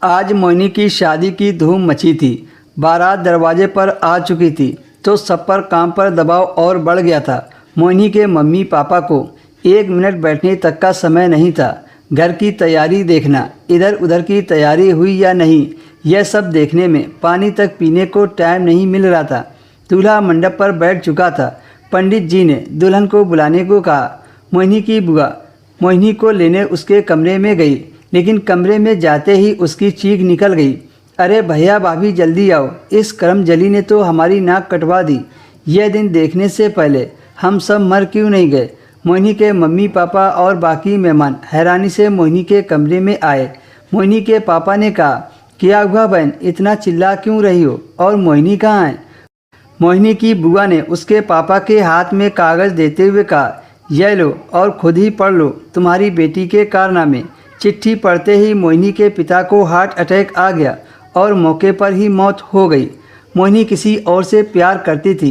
आज मोहिनी की शादी की धूम मची थी। बारात दरवाजे पर आ चुकी थी तो सब पर काम पर दबाव और बढ़ गया था। मोहिनी के मम्मी पापा को 1 मिनट बैठने तक का समय नहीं था। घर की तैयारी देखना, इधर उधर की तैयारी हुई या नहीं, यह सब देखने में पानी तक पीने को टाइम नहीं मिल रहा था। दूल्हा मंडप पर बैठ चुका था। पंडित जी ने दुल्हन को बुलाने को कहा। मोहिनी की बुआ मोहिनी को लेने उसके कमरे में गई, लेकिन कमरे में जाते ही उसकी चीख निकल गई, अरे भैया भाभी जल्दी आओ, इस कर्मजली ने तो हमारी नाक कटवा दी। यह दिन देखने से पहले हम सब मर क्यों नहीं गए। मोहिनी के मम्मी पापा और बाकी मेहमान हैरानी से मोहिनी के कमरे में आए। मोहिनी के पापा ने कहा, क्या हुआ बहन, इतना चिल्ला क्यों रही हो, और मोहिनी कहाँ है। मोहिनी की बुआ ने उसके पापा के हाथ में कागज़ देते हुए कहा, यह लो और खुद ही पढ़ लो तुम्हारी बेटी के कारनामे। चिट्ठी पढ़ते ही मोहिनी के पिता को हार्ट अटैक आ गया और मौके पर ही मौत हो गई। मोहिनी किसी और से प्यार करती थी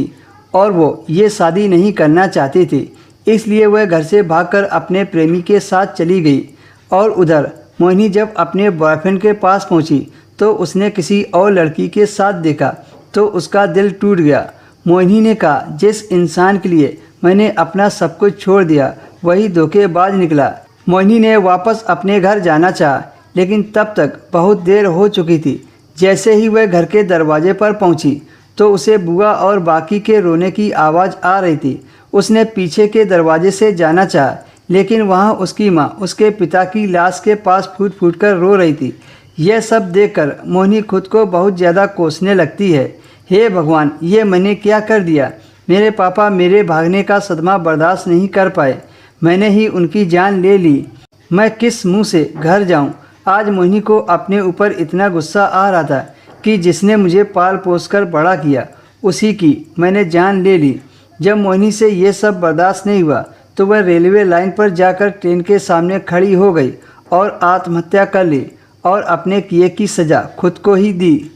और वो ये शादी नहीं करना चाहती थी, इसलिए वह घर से भागकर अपने प्रेमी के साथ चली गई। और उधर मोहिनी जब अपने बॉयफ्रेंड के पास पहुंची तो उसने किसी और लड़की के साथ देखा तो उसका दिल टूट गया। मोहिनी ने कहा, जिस इंसान के लिए मैंने अपना सब कुछ छोड़ दिया वही धोखेबाज निकला। मोहिनी ने वापस अपने घर जाना चाहा, लेकिन तब तक बहुत देर हो चुकी थी। जैसे ही वह घर के दरवाजे पर पहुंची तो उसे बुआ और बाकी के रोने की आवाज़ आ रही थी। उसने पीछे के दरवाजे से जाना चाहा, लेकिन वहां उसकी माँ उसके पिता की लाश के पास फूट फूट कर रो रही थी। यह सब देखकर मोहिनी खुद को बहुत ज़्यादा कोसने लगती है। हे भगवान, ये मैंने क्या कर दिया। मेरे पापा मेरे भागने का सदमा बर्दाश्त नहीं कर पाए, मैंने ही उनकी जान ले ली। मैं किस मुंह से घर जाऊं। आज मोहिनी को अपने ऊपर इतना गुस्सा आ रहा था कि जिसने मुझे पाल पोस कर बड़ा किया उसी की मैंने जान ले ली। जब मोहिनी से ये सब बर्दाश्त नहीं हुआ तो वह रेलवे लाइन पर जाकर ट्रेन के सामने खड़ी हो गई और आत्महत्या कर ली और अपने किए की सज़ा खुद को ही दी।